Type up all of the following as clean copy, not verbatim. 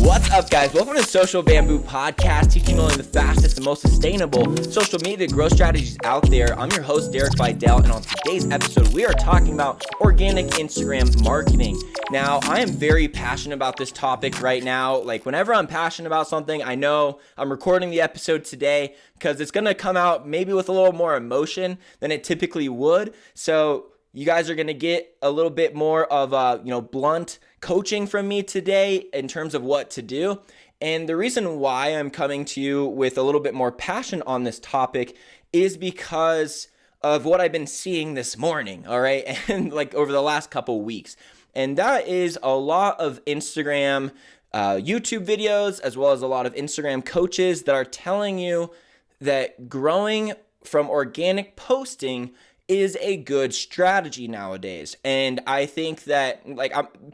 What's up, guys? Welcome to Social Bamboo Podcast, teaching only the fastest and most sustainable social media growth strategies out there. I'm your host, Derek Vidal, and on today's episode, we are talking about organic Instagram marketing. Now, I am very passionate about this topic right now. Like, whenever I'm passionate about something, I know I'm recording the episode today because it's going to come out maybe with a little more emotion than it typically would. So you guys are going to get a little bit more of blunt coaching from me today in terms of what to do. And the reason why I'm coming to you with a little bit more passion on this topic is because of what I've been seeing this morning, all right? And like over the last couple weeks. And that is a lot of Instagram, YouTube videos, as well as a lot of Instagram coaches that are telling you that growing from organic posting is a good strategy nowadays. And I think that,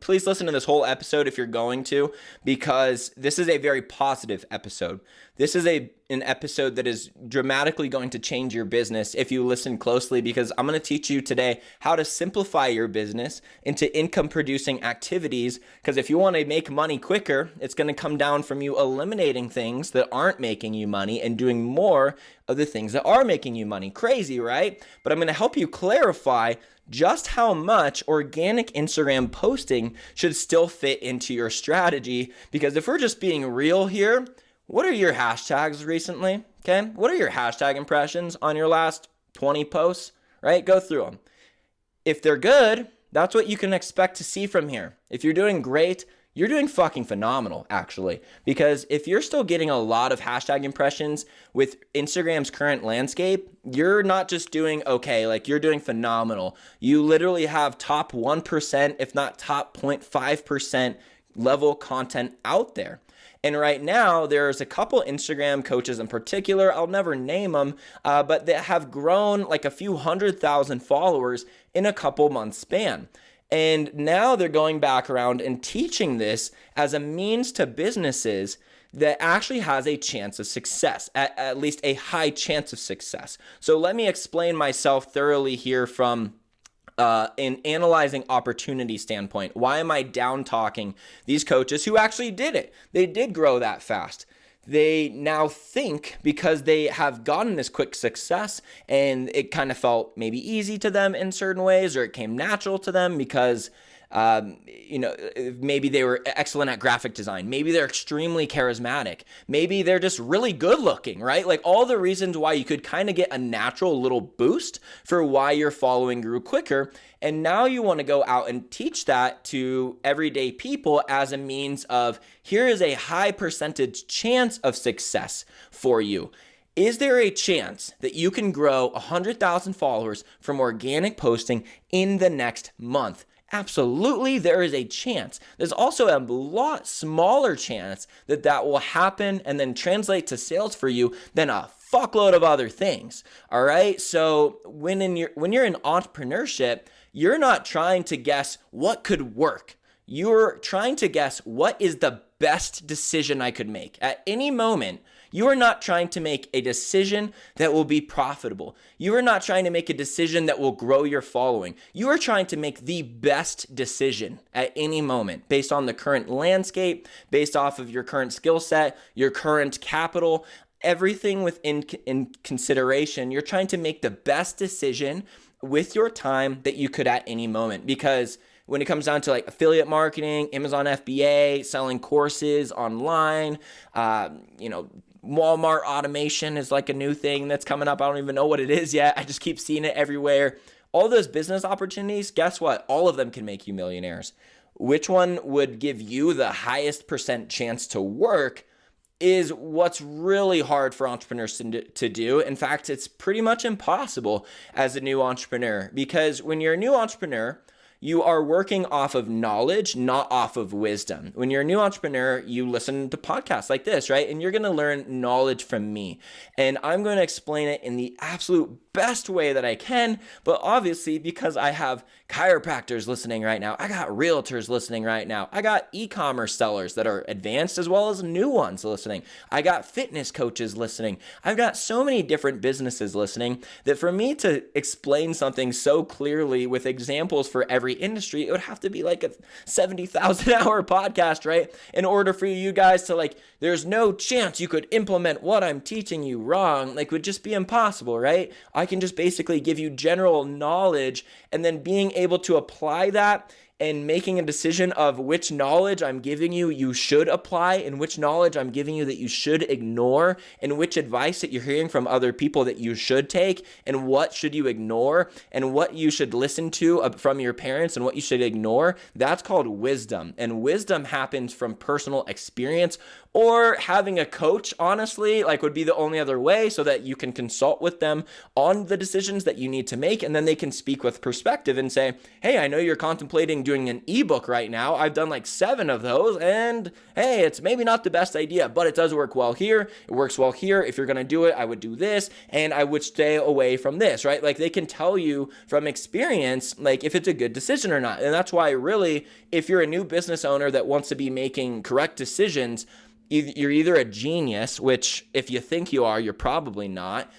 please listen to this whole episode if you're going to, because this is a very positive episode. This is an episode that is dramatically going to change your business if you listen closely, because I'm going to teach you today how to simplify your business into income producing activities. Because if you want to make money quicker, it's going to come down from you eliminating things that aren't making you money and doing more of the things that are making you money. Crazy, right? But I'm going to help you clarify just how much organic Instagram posting should still fit into your strategy. Because if we're just being real here, what are your hashtags recently? Okay. What are your hashtag impressions on your last 20 posts, right? Go through them. If they're good, that's what you can expect to see from here. If you're doing great, you're doing fucking phenomenal, actually. Because if you're still getting a lot of hashtag impressions with Instagram's current landscape, you're not just doing okay, like you're doing phenomenal. You literally have top 1%, if not top 0.5% level content out there. And right now, there's a couple Instagram coaches in particular, I'll never name them, but that have grown like a few 100,000 followers in a couple months span. And now they're going back around and teaching this as a means to businesses that actually has a chance of success, at least a high chance of success. So let me explain myself thoroughly here from in analyzing opportunity standpoint. Why am I down talking these coaches who actually did it? They did grow that fast. They now think because they have gotten this quick success and it kind of felt maybe easy to them in certain ways, or it came natural to them because maybe they were excellent at graphic design. Maybe they're extremely charismatic. Maybe they're just really good looking, right? Like all the reasons why you could kind of get a natural little boost for why your following grew quicker. And now you want to go out and teach that to everyday people as a means of, here is a high percentage chance of success for you. Is there a chance that you can grow 100,000 followers from organic posting in the next month? Absolutely, there is a chance. There's also a lot smaller chance that that will happen and then translate to sales for you than a fuckload of other things. All right. So when you're in entrepreneurship, you're not trying to guess what could work. You're trying to guess what is the best decision I could make at any moment. You are not trying to make a decision that will be profitable. You are not trying to make a decision that will grow your following. You are trying to make the best decision at any moment based on the current landscape, based off of your current skill set, your current capital, everything in consideration. You're trying to make the best decision with your time that you could at any moment, because when it comes down to like affiliate marketing, Amazon FBA, selling courses online, Walmart automation is like a new thing that's coming up. I don't even know what it is yet. I just keep seeing it everywhere. All those business opportunities, guess what? All of them can make you millionaires. Which one would give you the highest percent chance to work is what's really hard for entrepreneurs to do. In fact, it's pretty much impossible as a new entrepreneur, because when you're a new entrepreneur, you are working off of knowledge, not off of wisdom. When you're a new entrepreneur, you listen to podcasts like this, right? And you're going to learn knowledge from me. And I'm going to explain it in the absolute best way that I can. But obviously, because I have chiropractors listening right now, I got realtors listening right now, I got e-commerce sellers that are advanced as well as new ones listening, I got fitness coaches listening, I've got so many different businesses listening that for me to explain something so clearly with examples for every industry, it would have to be like a 70,000 hour podcast, right? In order for you guys to there's no chance you could implement what I'm teaching you wrong, would just be impossible, right? I can just basically give you general knowledge, and then being able to apply that and making a decision of which knowledge I'm giving you should apply, and which knowledge I'm giving you that you should ignore, and which advice that you're hearing from other people that you should take, and what should you ignore, and what you should listen to from your parents, and what you should ignore. That's called wisdom. And wisdom happens from personal experience, or having a coach, honestly, would be the only other way, so that you can consult with them on the decisions that you need to make, and then they can speak with perspective and say, hey, I know you're contemplating doing an ebook right now. I've done 7 of those, and hey, it's maybe not the best idea, but it does work well here. It works well here. If you're going to do it, I would do this, and I would stay away from this, right? They can tell you from experience, if it's a good decision or not. And that's why really, if you're a new business owner that wants to be making correct decisions, you're either a genius, which if you think you are, you're probably not,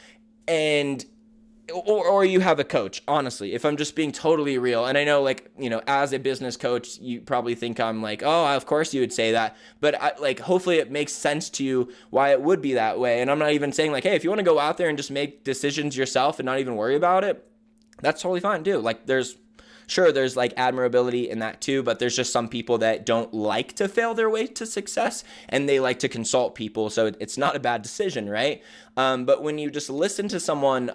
or you have a coach, honestly, if I'm just being totally real. And I know, as a business coach, you probably think I'm oh, of course you would say that. But hopefully it makes sense to you why it would be that way. And I'm not even saying hey, if you want to go out there and just make decisions yourself and not even worry about it, that's totally fine too. There's admirability in that too, but there's just some people that don't like to fail their way to success, and they like to consult people. So it's not a bad decision, right? But when you just listen to someone's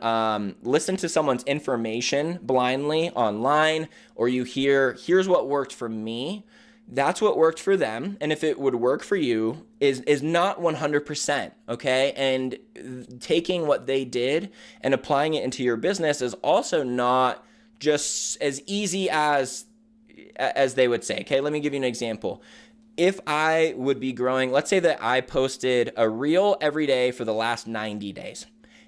information blindly online, or you here's what worked for me, that's what worked for them. And if it would work for you is not 100%, okay? And taking what they did and applying it into your business is also not just as easy as they would say. Okay, let me give you an example. If I would be growing, let's say that I posted a reel every day for the last 90 days.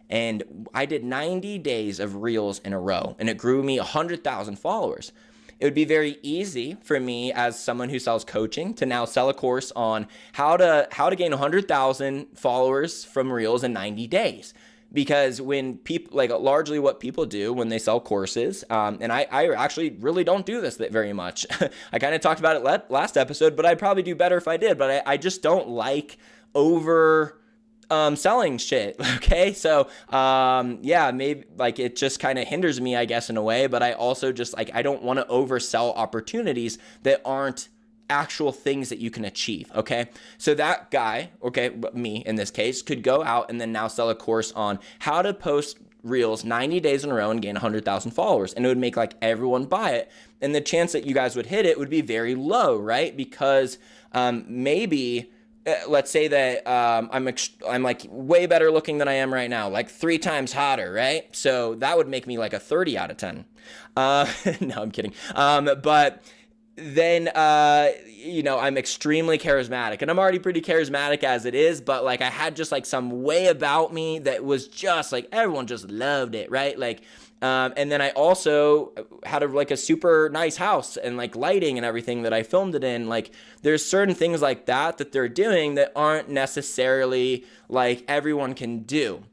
And I did 90 days of reels in a row, and it grew me 100,000 followers. It would be very easy for me as someone who sells coaching to now sell a course on how to gain 100,000 followers from reels in 90 days. Because when people, largely what people do when they sell courses, and I actually really don't do this very much. I kind of talked about it last episode, but I'd probably do better if I did. But I just don't like over selling shit. Okay. So, maybe it just kind of hinders me, I guess, in a way. But I also just I don't want to oversell opportunities that aren't actual things that you can achieve. Okay. So that guy, me in this case, could go out and then now sell a course on how to post reels 90 days in a row and gain 100,000 followers. And it would make everyone buy it. And the chance that you guys would hit it would be very low, right? Because maybe let's say that I'm way better looking than I am right now, 3 times hotter, right? So that would make me a 30 out of 10. No, I'm kidding. But then, I'm extremely charismatic, and I'm already pretty charismatic as it is, but I had just some way about me that was just everyone just loved it, right? And then I also had a super nice house and lighting and everything that I filmed it in. There's certain things like that they're doing that aren't necessarily everyone can do.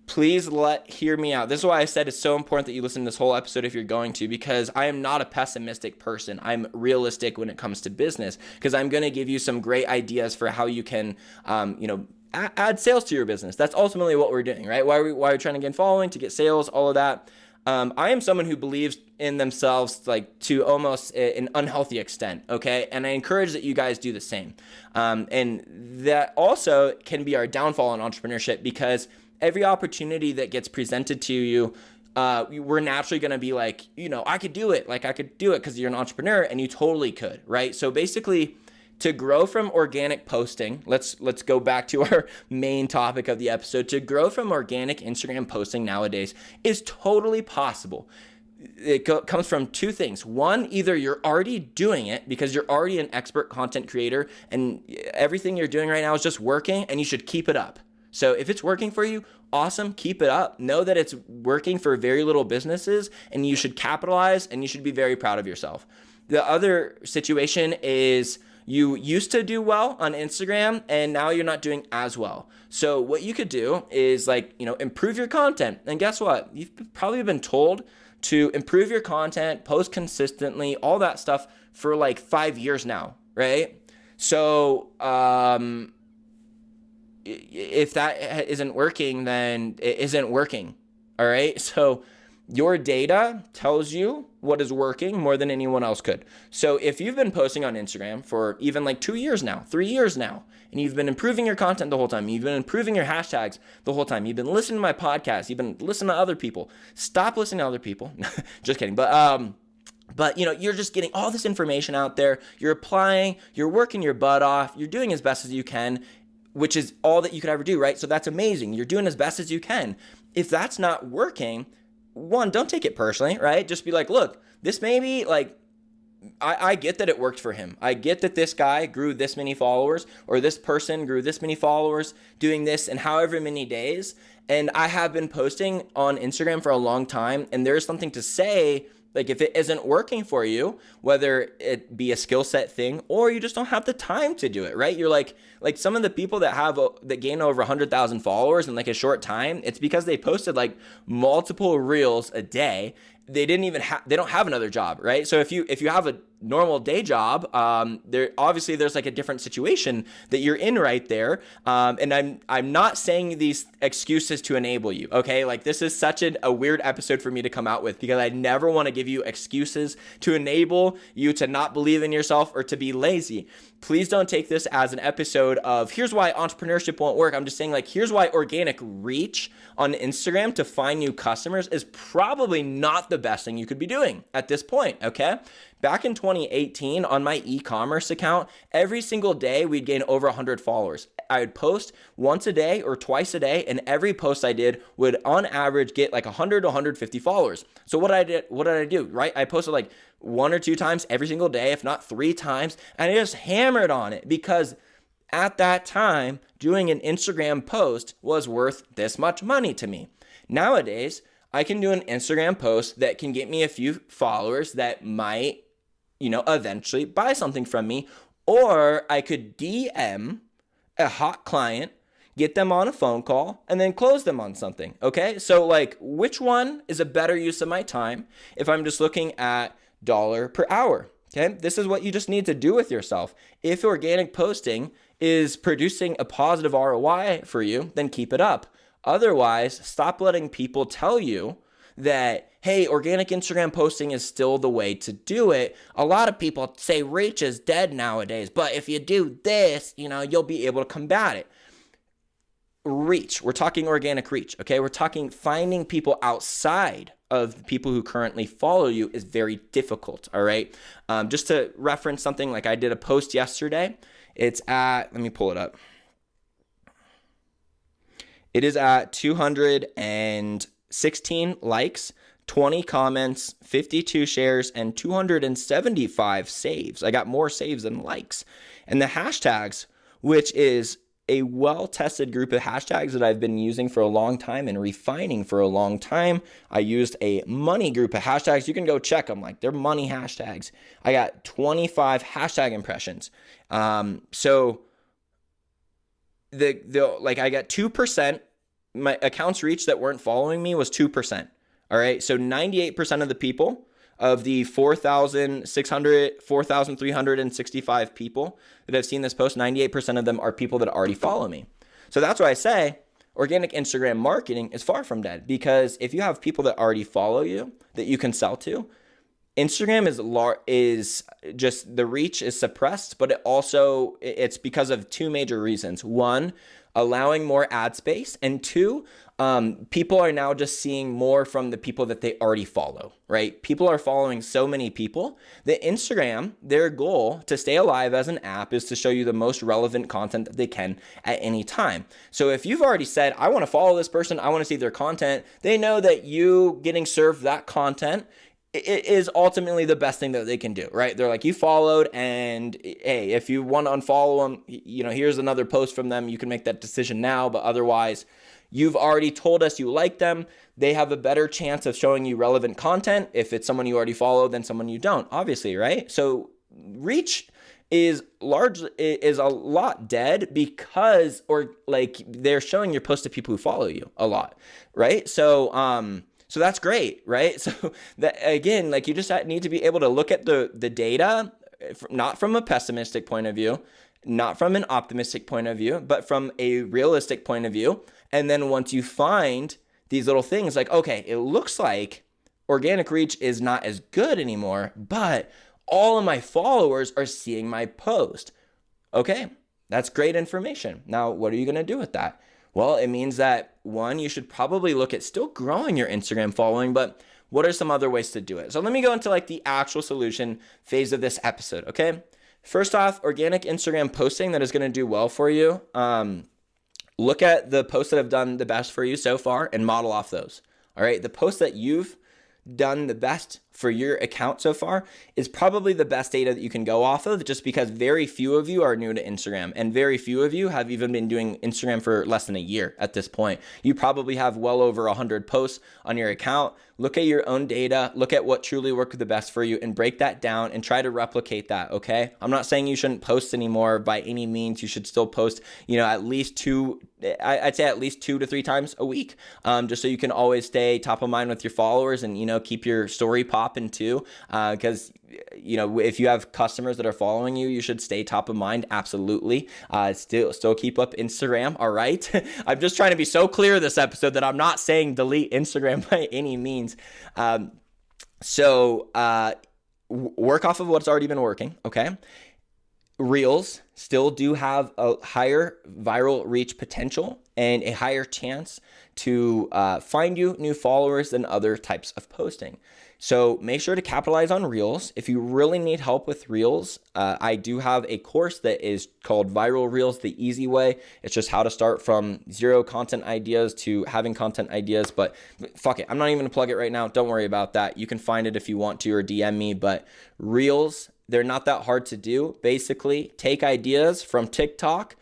Please hear me out. This is why I said it's so important that you listen to this whole episode if you're going to, because I am not a pessimistic person. I'm realistic when it comes to business, because I'm going to give you some great ideas for how you can, add sales to your business. That's ultimately what we're doing, right? Why are we trying to get following, to get sales, all of that. I am someone who believes in themselves to almost an unhealthy extent, okay? And I encourage that you guys do the same. And that also can be our downfall in entrepreneurship, because every opportunity that gets presented to you, we're naturally going to be I could do it. I could do it because you're an entrepreneur, and you totally could, right? So basically, to grow from organic posting, let's go back to our main topic of the episode. To grow from organic Instagram posting nowadays is totally possible. It comes from 2 things. One, either you're already doing it because you're already an expert content creator and everything you're doing right now is just working, and you should keep it up. So if it's working for you, awesome, keep it up. Know that it's working for very little businesses and you should capitalize and you should be very proud of yourself. The other situation is you used to do well on Instagram and now you're not doing as well. So what you could do is improve your content. And guess what? You've probably been told to improve your content, post consistently, all that stuff for like 5 years now, right? So if that isn't working, then it isn't working, all right? So your data tells you what is working more than anyone else could. So if you've been posting on Instagram for even like 2 years now, 3 years now, and you've been improving your content the whole time, you've been improving your hashtags the whole time, you've been listening to my podcast, you've been listening to other people, stop listening to other people. Just kidding. But you're just getting all this information out there. You're applying, you're working your butt off, you're doing as best as you can, which is all that you could ever do, right? So that's amazing. You're doing as best as you can. If that's not working, one, don't take it personally, right? Just be like, look, this may be like, I get that it worked for him. I get that this guy grew this many followers, or this person grew this many followers doing this in however many days. And I have been posting on Instagram for a long time, and there's something to say, like if it isn't working for you, whether it be a skill set thing or you just don't have the time to do it, right? You're like some of the people that gain over 100,000 followers in like a short time, it's because they posted like multiple reels a day. They don't have another job, right? So if you have a normal day job, there's like a different situation that you're in right there. And I'm not saying these excuses to enable you, okay? Like this is such a weird episode for me to come out with because I never want to give you excuses to enable you to not believe in yourself or to be lazy. Please don't take this as an episode of here's why entrepreneurship won't work. I'm just saying like here's why organic reach on Instagram to find new customers is probably not the best thing you could be doing at this point, okay? Back in 2018 on my e-commerce account, every single day we'd gain over 100 followers. I would post once a day or twice a day, and every post I did would on average get like 100 to 150 followers. So what did I do, right? I posted like 1 or 2 times every single day, if not 3 times, and I just hammered on it because at that time, doing an Instagram post was worth this much money to me. Nowadays, I can do an Instagram post that can get me a few followers that might, eventually buy something from me, or I could DM a hot client, get them on a phone call, and then close them on something, okay? So like, which one is a better use of my time if I'm just looking at dollar per hour, okay? This is what you just need to do with yourself. If organic posting is producing a positive ROI for you, then keep it up. Otherwise, stop letting people tell you that, hey, organic Instagram posting is still the way to do it. A lot of people say reach is dead nowadays, but if you do this, you'll be able to combat it. Reach, we're talking organic reach, okay? We're talking finding people outside of the people who currently follow you is very difficult, all right? Just to reference something, like I did a post yesterday. It's at, let me pull it up. It is at 216 likes, 20 comments, 52 shares, and 275 saves. I got more saves than likes. And the hashtags, which is a well-tested group of hashtags that I've been using for a long time and refining for a long time. I used a money group of hashtags. You can go check them. Like, they're money hashtags. I got 25 hashtag impressions. So I got 2%. My accounts reach that weren't following me was 2%. All right. So 98% of the people of the 4,365 people that have seen this post, 98% of them are people that already follow me. So that's why I say organic Instagram marketing is far from dead, because if you have people that already follow you that you can sell to, Instagram is just, the reach is suppressed, but it's because of 2 major reasons. 1, allowing more ad space, and 2, people are now just seeing more from the people that they already follow, right? People are following so many people that Instagram, their goal to stay alive as an app is to show you the most relevant content that they can at any time. So if you've already said, I want to follow this person, I want to see their content, they know that you getting served that content it is ultimately the best thing that they can do, right? They're like, you followed, and hey, if you want to unfollow them, here's another post from them. You can make that decision now, but otherwise, you've already told us you like them. They have a better chance of showing you relevant content if it's someone you already follow than someone you don't, obviously, right? So reach is a lot dead because, or like, they're showing your post to people who follow you a lot, right? So that's great, right? So that, again, like, you just need to be able to look at the data, not from a pessimistic point of view, not from an optimistic point of view, but from a realistic point of view. And then once you find these little things, like, okay, it looks like organic reach is not as good anymore, but all of my followers are seeing my post. Okay, that's great information. Now, what are you going to do with that? Well, it means that, one, you should probably look at still growing your Instagram following, but what are some other ways to do it? So let me go into like the actual solution phase of this episode, okay? First off, organic Instagram posting that is going to do well for you. Look at the posts that have done the best for you so far and model off those, all right? The posts that you've done the best for your account so far is probably the best data that you can go off of, just because very few of you are new to Instagram and very few of you have even been doing Instagram for less than a year at this point. You probably have well over 100 posts on your account. Look at your own data, look at what truly worked the best for you and break that down and try to replicate that, okay? I'm not saying you shouldn't post anymore by any means. You should still post, at least I'd say at least 2 to 3 times a week, just so you can always stay top of mind with your followers and, keep your story popping too, because if you have customers that are following you, you should stay top of mind. Absolutely. Still keep up Instagram. All right. I'm just trying to be so clear this episode that I'm not saying delete Instagram by any means. So work off of what's already been working. Okay. Reels still do have a higher viral reach potential and a higher chance to find you new followers than other types of posting. So make sure to capitalize on Reels. If you really need help with Reels, I do have a course that is called Viral Reels the Easy Way. It's just how to start from 0 content ideas to having content ideas, but fuck it. I'm not even gonna plug it right now. Don't worry about that. You can find it if you want to or DM me, but Reels, they're not that hard to do. Basically, take ideas from TikTok,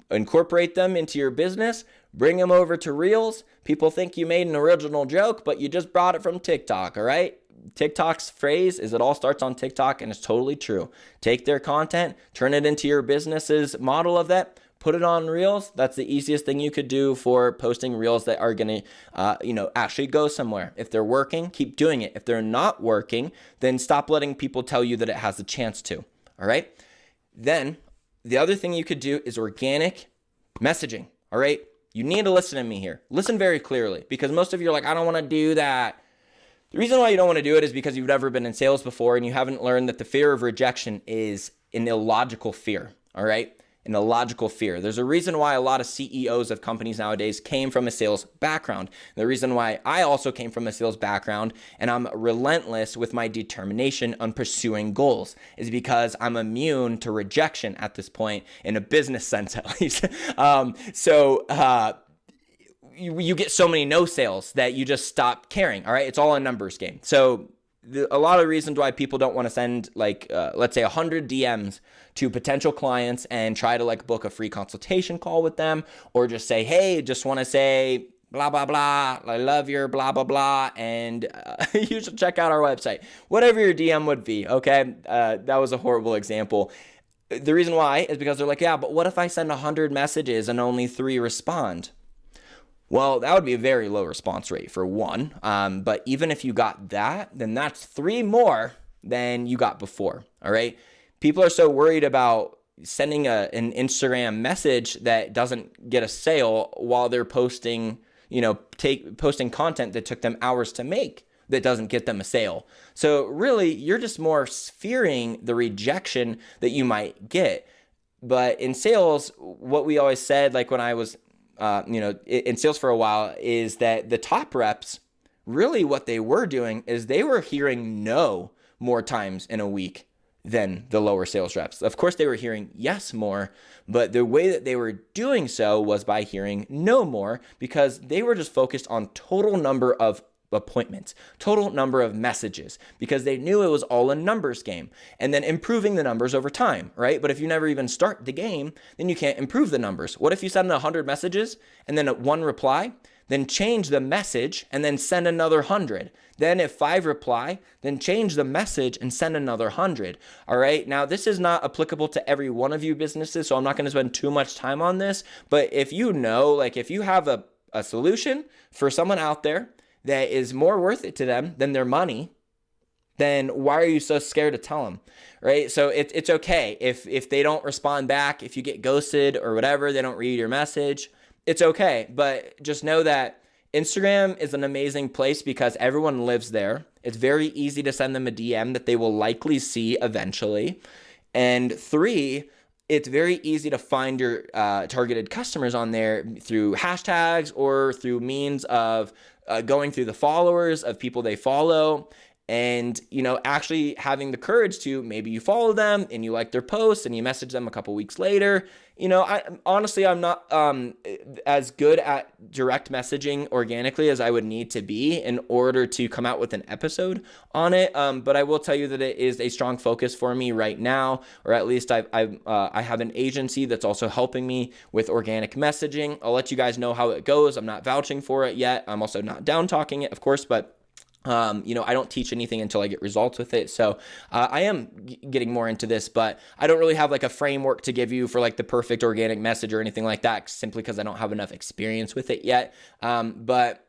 incorporate them into your business, bring them over to Reels. People think you made an original joke, but you just brought it from TikTok, all right? TikTok's phrase is it all starts on TikTok, and it's totally true. Take their content, turn it into your business's model of that, put it on Reels. That's the easiest thing you could do for posting Reels that are going to, actually go somewhere. If they're working, keep doing it. If they're not working, then stop letting people tell you that it has a chance to, all right? Then the other thing you could do is organic messaging, all right? You need to listen to me here. Listen very clearly, because most of you are like, I don't want to do that. The reason why you don't want to do it is because you've never been in sales before and you haven't learned that the fear of rejection is an illogical fear, all right? An illogical fear. There's a reason why a lot of CEOs of companies nowadays came from a sales background. The reason why I also came from a sales background and I'm relentless with my determination on pursuing goals is because I'm immune to rejection at this point, in a business sense at least. You get so many no sales that you just stop caring, all right? It's all a numbers game. So a lot of reasons why people don't want to send let's say 100 DMs to potential clients and try to book a free consultation call with them, or just say, hey, just want to say blah, blah, blah, I love your blah, blah, blah, and you should check out our website. Whatever your DM would be, okay? That was a horrible example. The reason why is because they're like, yeah, but what if I send 100 messages and only 3 respond? Well, that would be a very low response rate for one. But even if you got that, then that's 3 more than you got before. All right. People are so worried about sending an Instagram message that doesn't get a sale while they're posting, posting content that took them hours to make that doesn't get them a sale. So really, you're just more fearing the rejection that you might get. But in sales, what we always said, like when I was in sales for a while, is that the top reps, really what they were doing is they were hearing no more times in a week than the lower sales reps. Of course, they were hearing yes more, but the way that they were doing so was by hearing no more, because they were just focused on total number of appointments, total number of messages, because they knew it was all a numbers game, and then improving the numbers over time, right? But if you never even start the game, then you can't improve the numbers. What if you send 100 messages and then one reply? Then change the message and then send another 100. Then if 5 reply, then change the message and send another 100. All right. Now, this is not applicable to every one of you businesses, so I'm not going to spend too much time on this. But if you know, like if you have a solution for someone out there that is more worth it to them than their money, then why are you so scared to tell them, right? So it's okay if they don't respond back, if you get ghosted or whatever, they don't read your message, it's okay. But just know that Instagram is an amazing place because everyone lives there. It's very easy to send them a DM that they will likely see eventually. And 3, it's very easy to find your targeted customers on there through hashtags or through means of going through the followers of people they follow. And, actually having the courage to, maybe you follow them and you like their posts and you message them a couple weeks later. I'm not as good at direct messaging organically as I would need to be in order to come out with an episode on it. But I will tell you that it is a strong focus for me right now, or at least I have an agency that's also helping me with organic messaging. I'll let you guys know how it goes. I'm not vouching for it yet. I'm also not down talking it, of course, but I don't teach anything until I get results with it. So I am getting more into this, but I don't really have like a framework to give you for like the perfect organic message or anything like that, simply because I don't have enough experience with it yet. But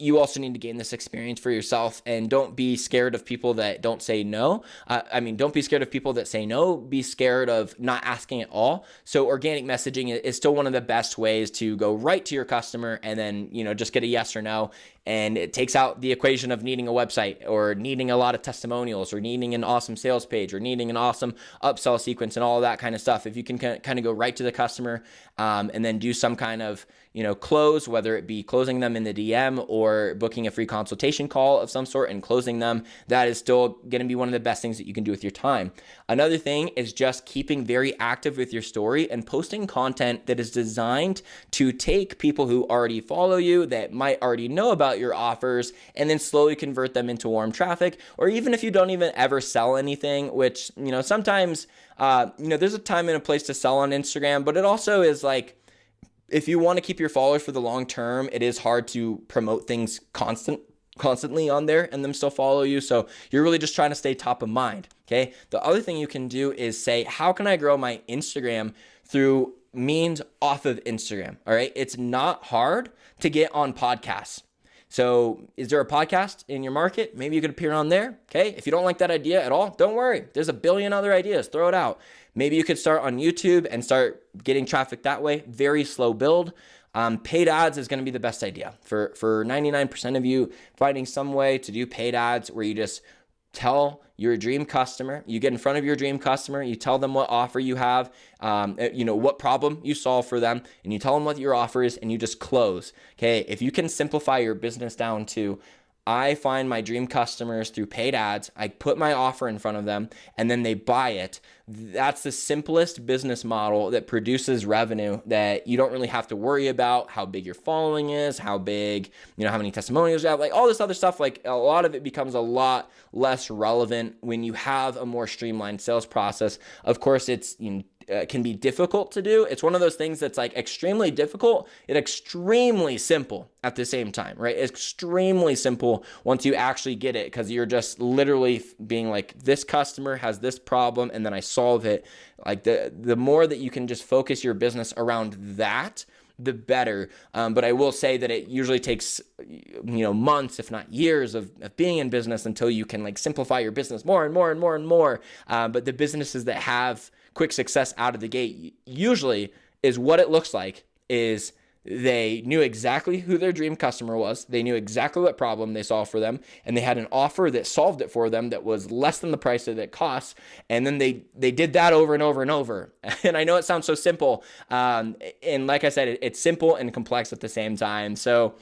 you also need to gain this experience for yourself, and don't be scared of people that don't say no. Don't be scared of people that say no. Be scared of not asking at all. So organic messaging is still one of the best ways to go right to your customer and then, just get a yes or no. And it takes out the equation of needing a website or needing a lot of testimonials or needing an awesome sales page or needing an awesome upsell sequence and all of that kind of stuff. If you can kind of go right to the customer and then do some kind of, close, whether it be closing them in the DM or booking a free consultation call of some sort and closing them, that is still going to be one of the best things that you can do with your time. Another thing is just keeping very active with your story and posting content that is designed to take people who already follow you, that might already know about your offers, and then slowly convert them into warm traffic. Or even if you don't even ever sell anything, which, sometimes, there's a time and a place to sell on Instagram, but it also is like, if you want to keep your followers for the long term, it is hard to promote things constantly on there and them still follow you. So you're really just trying to stay top of mind. Okay. The other thing you can do is say, how can I grow my Instagram through means off of Instagram? All right. It's not hard to get on podcasts. So is there a podcast in your market? Maybe you could appear on there. Okay. If you don't like that idea at all, don't worry. There's a billion other ideas. Throw it out. Maybe you could start on YouTube and start getting traffic that way. Very slow build. Paid ads is going to be the best idea for 99% of you. Finding some way to do paid ads where you just tell your dream customer, you get in front of your dream customer, you tell them what offer you have, what problem you solve for them, and you tell them what your offer is, and you just close. Okay. If you can simplify your business down to, I find my dream customers through paid ads, I put my offer in front of them, and then they buy it. That's the simplest business model that produces revenue that you don't really have to worry about how big your following is, how big, how many testimonials you have, like all this other stuff. Like a lot of it becomes a lot less relevant when you have a more streamlined sales process. Of course, it's, can be difficult to do. It's one of those things that's like extremely difficult and extremely simple at the same time, right? It's extremely simple once you actually get it, because you're just literally being like, this customer has this problem and then I solve it. Like the more that you can just focus your business around that, the better. But I will say that it usually takes, months, if not years of being in business until you can like simplify your business more and more and more and more. But the businesses that have quick success out of the gate usually is what it looks like is they knew exactly who their dream customer was. They knew exactly what problem they solved for them, and they had an offer that solved it for them that was less than the price that it costs. And then they did that over and over and over. And I know it sounds so simple. And like I said, it's simple and complex at the same time. So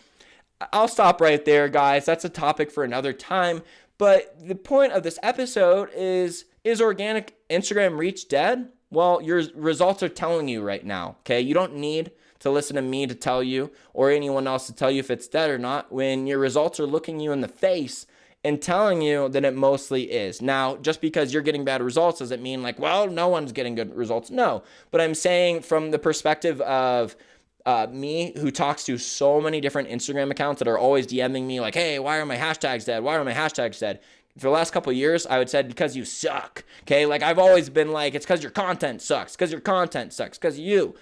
I'll stop right there, guys. That's a topic for another time. But the point of this episode is organic Instagram reach dead? Well, your results are telling you right now, okay? You don't need to listen to me to tell you or anyone else to tell you if it's dead or not when your results are looking you in the face and telling you that it mostly is. Now, just because you're getting bad results doesn't mean like, well, no one's getting good results. No, but I'm saying from the perspective of me, who talks to so many different Instagram accounts that are always DMing me like, hey, why are my hashtags dead? Why are my hashtags dead? For the last couple of years, I would say because you suck, okay? Like I've always been like, it's because your content sucks, because your content sucks, because you.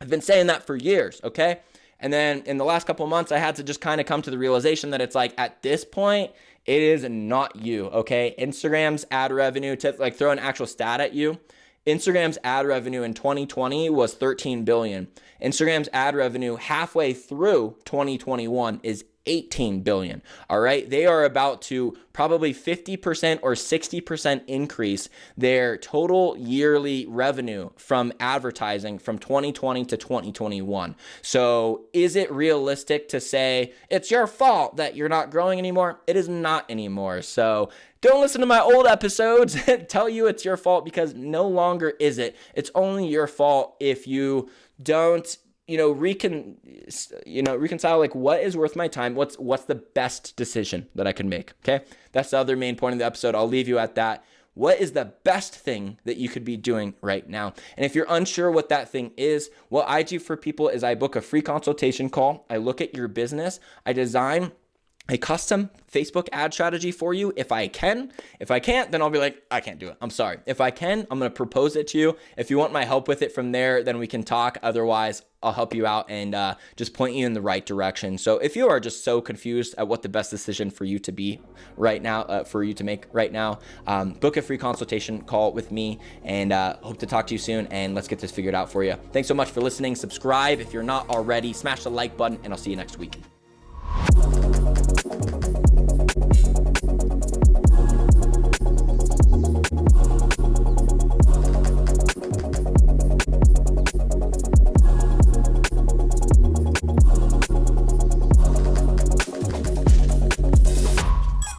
I've been saying that for years, okay? And then in the last couple of months, I had to just kind of come to the realization that it's like at this point, it is not you, okay? Instagram's ad revenue, to like throw an actual stat at you, Instagram's ad revenue in 2020 was 13 billion. Instagram's ad revenue halfway through 2021 is 18 billion. All right. They are about to probably 50% or 60% increase their total yearly revenue from advertising from 2020 to 2021. So is it realistic to say it's your fault that you're not growing anymore? It is not anymore. So don't listen to my old episodes that tell you it's your fault, because no longer is it. It's only your fault if you don't reconcile like what is worth my time, what's the best decision that I can make. Okay, that's the other main point of the episode. I'll leave you at that. What is the best thing that you could be doing right now? And if you're unsure what that thing is, what I do for people is I book a free consultation call. I look at your business. I design a custom Facebook ad strategy for you if I can. If I can't, then I'll be like, I can't do it. I'm sorry. If I can, I'm going to propose it to you. If you want my help with it from there, then we can talk. Otherwise, I'll help you out and just point you in the right direction. So if you are just so confused at what the best decision for you to be right now, for you to make right now, book a free consultation call with me, and hope to talk to you soon, and let's get this figured out for you. Thanks so much for listening. Subscribe if you're not already. Smash the like button, and I'll see you next week.